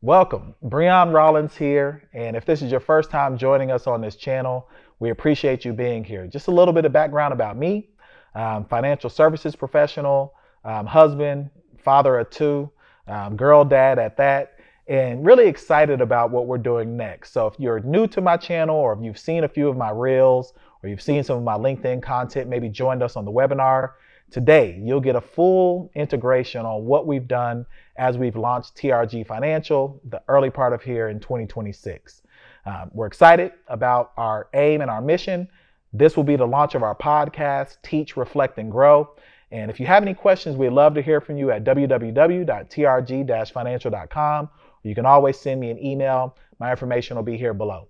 Welcome, Breion Rollins here, and if this is your first time joining us on this channel, we appreciate you being here. Just a little bit of background about me. Financial services professional, husband, father of two, girl dad at that, and really excited about what we're doing next. So if you're new to my channel, or if you've seen a few of my reels, or you've seen some of my LinkedIn content, maybe joined us on the webinar, today you'll get a full integration on what we've done as we've launched TRG Financial, the early part of here in 2026. We're excited about our aim and our mission. This will be the launch of our podcast, Teach, Reflect, and Grow. And if you have any questions, we'd love to hear from you at www.trg-financial.com. You can always send me an email. My information will be here below.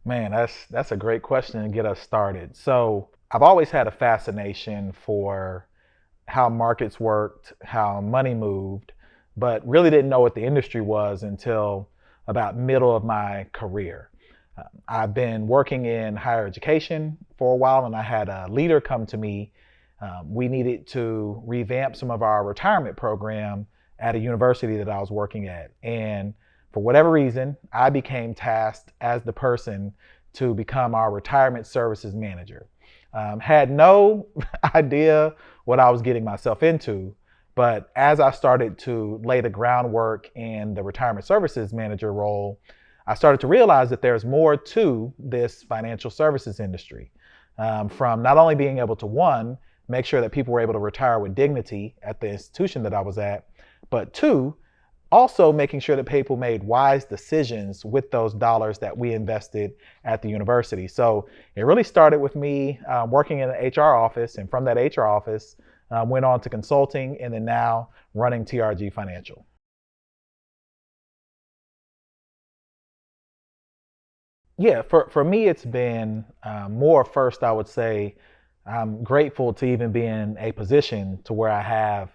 Man, that's a great question to get us started. So I've always had a fascination for how markets worked, how money moved, but really didn't know what the industry was until about middle of my career. I've been working in higher education for a while, and I had a leader come to me. We needed to revamp some of our retirement program at a university that I was working at. And for whatever reason, I became tasked as the person to become our retirement services manager. Had no idea what I was getting myself into, but as I started to lay the groundwork in the retirement services manager role, I started to realize that there's more to this financial services industry. From not only being able to, one, make sure that people were able to retire with dignity at the institution that I was at, but two, also making sure that people made wise decisions with those dollars that we invested at the university. So it really started with me working in the HR office, and from that HR office, went on to consulting, and then now running TRG Financial. Yeah, for me, it's been more first, I would say, I'm grateful to even be in a position to where I have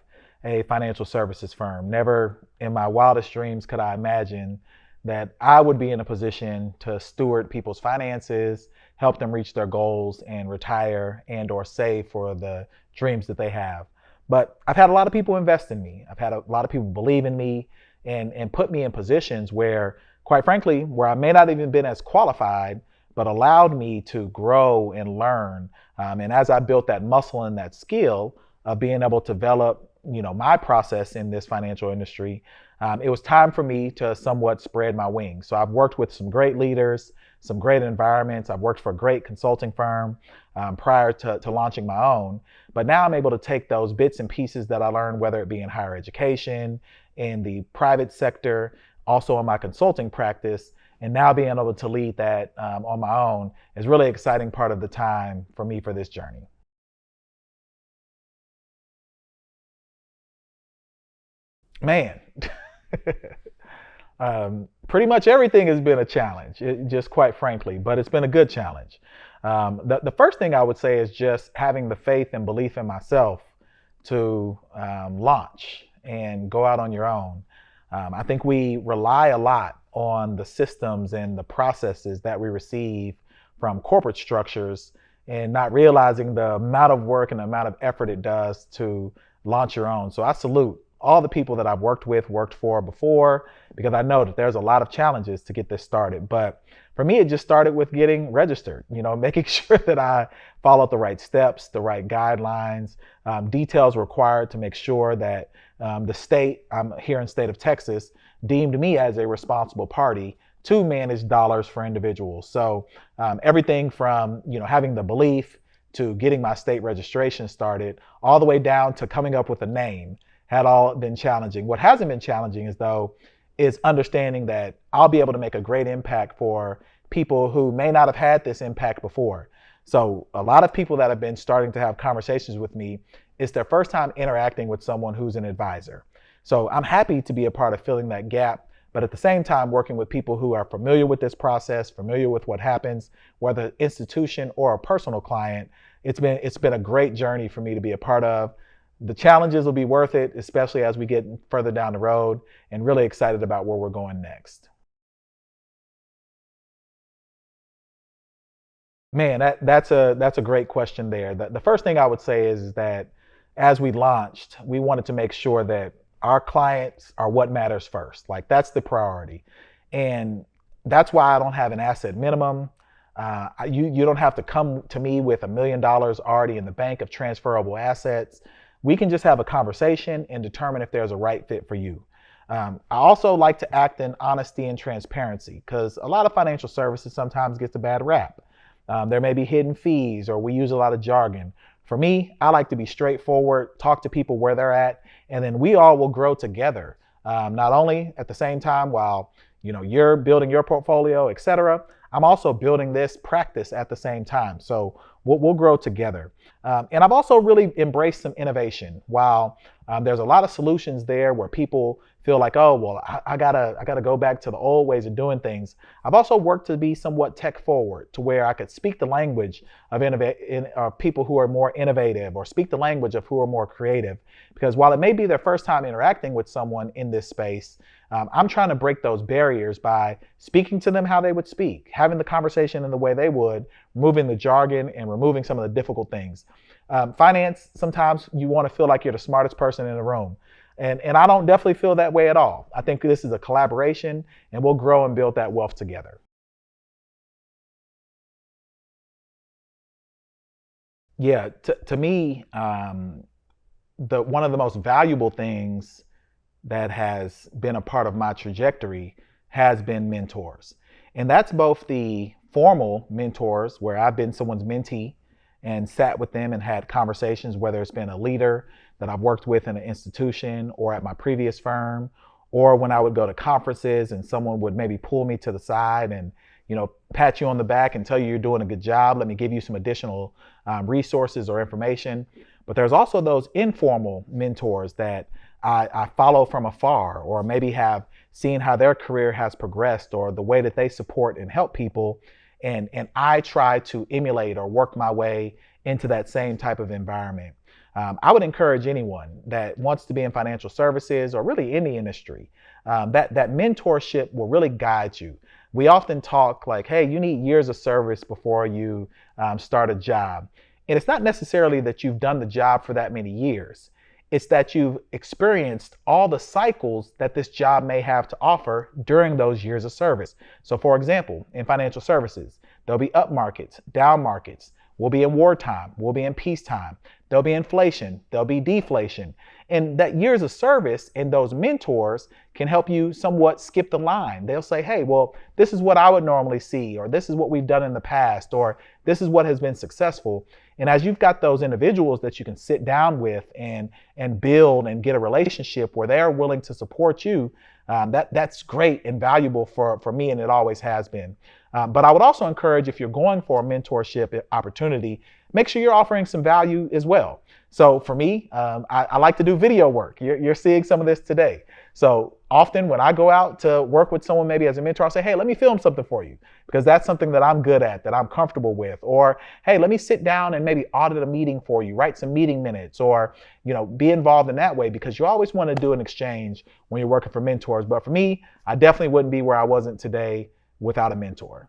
a financial services firm. Never in my wildest dreams could I imagine that I would be in a position to steward people's finances, help them reach their goals and retire and or save for the dreams that they have. But I've had a lot of people invest in me. I've had a lot of people believe in me and put me in positions where, quite frankly, where I may not even been as qualified, but allowed me to grow and learn. And as I built that muscle and that skill of being able to develop, my process in this financial industry, it was time for me to somewhat spread my wings. So I've worked with some great leaders, some great environments. I've worked for a great consulting firm prior to launching my own. But now I'm able to take those bits and pieces that I learned, whether it be in higher education, in the private sector, also in my consulting practice, and now being able to lead that on my own is really exciting part of the time for me for this journey. Man, pretty much everything has been a challenge, just quite frankly, but it's been a good challenge. The first thing I would say is just having the faith and belief in myself to launch and go out on your own. I think we rely a lot on the systems and the processes that we receive from corporate structures, and not realizing the amount of work and the amount of effort it does to launch your own. So I salute all the people that I've worked with, worked for before, because I know that there's a lot of challenges to get this started. But for me, it just started with getting registered, making sure that I followed the right steps, the right guidelines, details required to make sure that the state, I'm here in state of Texas, deemed me as a responsible party to manage dollars for individuals. So everything from having the belief to getting my state registration started, all the way down to coming up with a name, had all been challenging. What hasn't been challenging is understanding that I'll be able to make a great impact for people who may not have had this impact before. So a lot of people that have been starting to have conversations with me, it's their first time interacting with someone who's an advisor. So I'm happy to be a part of filling that gap, but at the same time working with people who are familiar with this process, familiar with what happens, whether institution or a personal client. It's been a great journey for me to be a part of. The challenges will be worth it, especially as we get further down the road, and really excited about where we're going next. Man, that's a great question there. The first thing I would say is that as we launched, we wanted to make sure that our clients are what matters first. Like that's the priority. And that's why I don't have an asset minimum. You don't have to come to me with $1 million already in the bank of transferable assets. We can just have a conversation and determine if there's a right fit for you. I also like to act in honesty and transparency because a lot of financial services sometimes gets a bad rap. There may be hidden fees or we use a lot of jargon. For me, I like to be straightforward, talk to people where they're at, and then we all will grow together. Not only at the same time while you're building your portfolio, etc. I'm also building this practice at the same time. So we'll grow together. And I've also really embraced some innovation. While there's a lot of solutions there where people feel like, oh, well, I gotta go back to the old ways of doing things. I've also worked to be somewhat tech forward to where I could speak the language of people who are more innovative or speak the language of who are more creative. Because while it may be their first time interacting with someone in this space, I'm trying to break those barriers by speaking to them how they would speak, having the conversation in the way they would, removing the jargon and removing some of the difficult things. Finance, sometimes you want to feel like you're the smartest person in the room. And I don't definitely feel that way at all. I think this is a collaboration and we'll grow and build that wealth together. Yeah, to me, one of the most valuable things that has been a part of my trajectory has been mentors. And that's both the formal mentors where I've been someone's mentee and sat with them and had conversations, whether it's been a leader that I've worked with in an institution or at my previous firm, or when I would go to conferences and someone would maybe pull me to the side and pat you on the back and tell you you're doing a good job. Let me give you some additional resources or information. But there's also those informal mentors that I follow from afar, or maybe have seen how their career has progressed or the way that they support and help people. And I try to emulate or work my way into that same type of environment. I would encourage anyone that wants to be in financial services or really any industry, that mentorship will really guide you. We often talk like, hey, you need years of service before you start a job. And it's not necessarily that you've done the job for that many years. It's that you've experienced all the cycles that this job may have to offer during those years of service. So for example, in financial services, there'll be up markets, down markets. We'll be in wartime. We'll be in peacetime. There'll be inflation. There'll be deflation. And that years of service and those mentors can help you somewhat skip the line. They'll say, hey, well, this is what I would normally see, or this is what we've done in the past, or this is what has been successful. And as you've got those individuals that you can sit down with and build and get a relationship where they are willing to support you, that's great and valuable for me, and it always has been. But I would also encourage, if you're going for a mentorship opportunity, make sure you're offering some value as well. So for me, I like to do video work. You're seeing some of this today. So often when I go out to work with someone, maybe as a mentor, I'll say, hey, let me film something for you, because that's something that I'm good at, that I'm comfortable with. Or, hey, let me sit down and maybe audit a meeting for you, write some meeting minutes, or be involved in that way, because you always want to do an exchange when you're working for mentors. But for me, I definitely wouldn't be where I wasn't today without a mentor.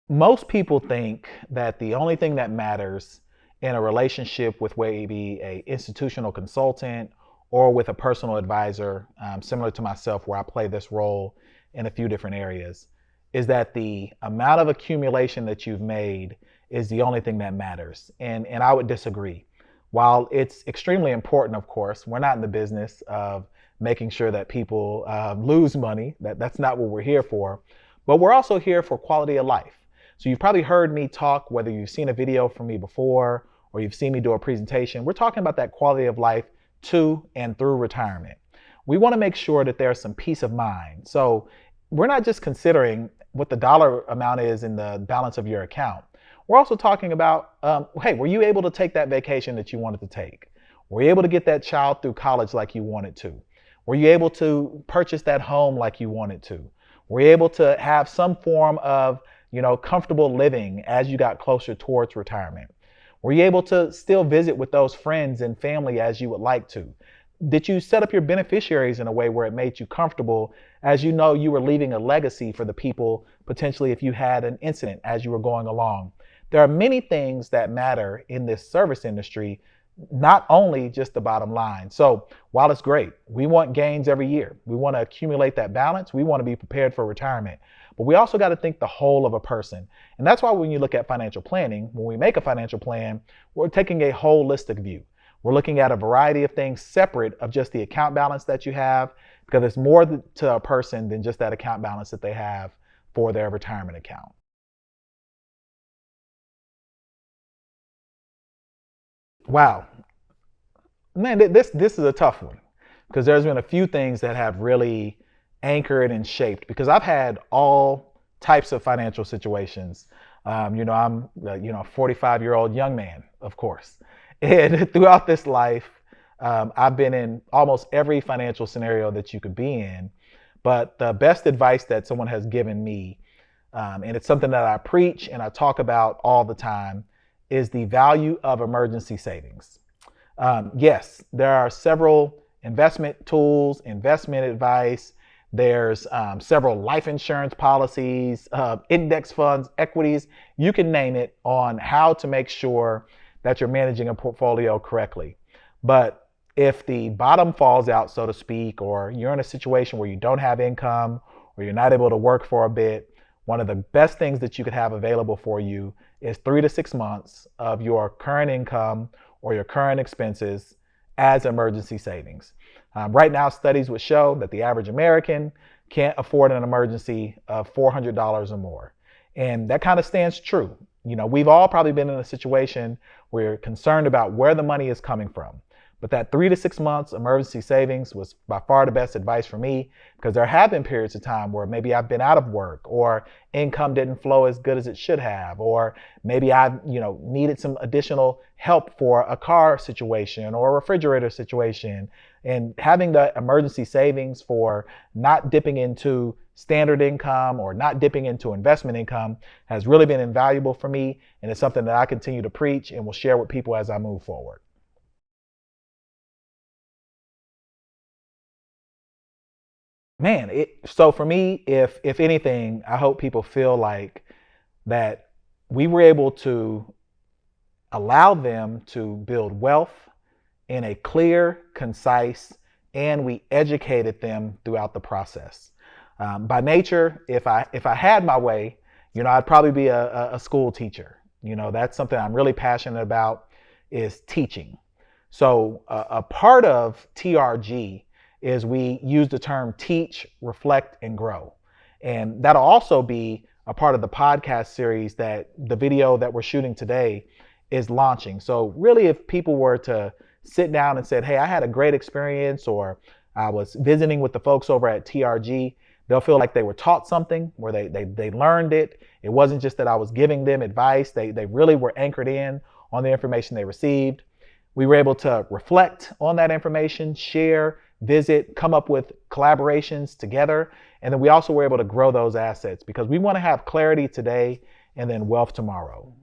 Most people think that the only thing that matters in a relationship with maybe a institutional consultant or with a personal advisor, similar to myself, where I play this role in a few different areas, is that the amount of accumulation that you've made is the only thing that matters. And I would disagree. While it's extremely important, of course, we're not in the business of making sure that people lose money. That's not what we're here for. But we're also here for quality of life. So you've probably heard me talk, whether you've seen a video from me before or you've seen me do a presentation, we're talking about that quality of life to and through retirement. We want to make sure that there's some peace of mind. So we're not just considering what the dollar amount is in the balance of your account. We're also talking about, hey, were you able to take that vacation that you wanted to take? Were you able to get that child through college like you wanted to? Were you able to purchase that home like you wanted to? Were you able to have some form of comfortable living as you got closer towards retirement? Were you able to still visit with those friends and family as you would like to? Did you set up your beneficiaries in a way where it made you comfortable, as you know you were leaving a legacy for the people, potentially if you had an incident as you were going along? There are many things that matter in this service industry, not only just the bottom line. So while it's great, we want gains every year. We want to accumulate that balance. We want to be prepared for retirement. But we also got to think the whole of a person. And that's why when you look at financial planning, when we make a financial plan, we're taking a holistic view. We're looking at a variety of things separate of just the account balance that you have, because it's more to a person than just that account balance that they have for their retirement account. Wow. Man, this is a tough one, because there's been a few things that have really anchored and shaped, because I've had all types of financial situations. I'm a 45-year-old young man, of course. And throughout this life, I've been in almost every financial scenario that you could be in. But the best advice that someone has given me, and it's something that I preach and I talk about all the time, is the value of emergency savings. Yes, there are several investment tools, investment advice. There's several life insurance policies, index funds, equities, you can name it, on how to make sure that you're managing a portfolio correctly. But if the bottom falls out, so to speak, or you're in a situation where you don't have income or you're not able to work for a bit, one of the best things that you could have available for you is 3 to 6 months of your current income or your current expenses as emergency savings. Right now, studies would show that the average American can't afford an emergency of $400 or more. And that kind of stands true. We've all probably been in a situation where you're concerned about where the money is coming from. But that 3 to 6 months emergency savings was by far the best advice for me, because there have been periods of time where maybe I've been out of work, or income didn't flow as good as it should have, or maybe I've needed some additional help for a car situation or a refrigerator situation. And having the emergency savings for not dipping into standard income or not dipping into investment income has really been invaluable for me, and it's something that I continue to preach and will share with people as I move forward. Man, so for me, if anything, I hope people feel like that we were able to allow them to build wealth in a clear, concise, and we educated them throughout the process. By nature, if I had my way, I'd probably be a school teacher. That's something I'm really passionate about, is teaching. So a part of TRG is we use the term teach, reflect, and grow. And that'll also be a part of the podcast series that the video that we're shooting today is launching. So really, if people were to sit down and said, hey, I had a great experience, or I was visiting with the folks over at TRG, they'll feel like they were taught something, where they learned it. It wasn't just that I was giving them advice. They really were anchored in on the information they received. We were able to reflect on that information, share, visit, come up with collaborations together. And then we also were able to grow those assets, because we want to have clarity today and then wealth tomorrow.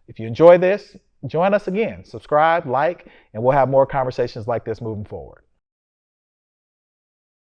If you enjoy this, join us again. Subscribe, like, and we'll have more conversations like this moving forward.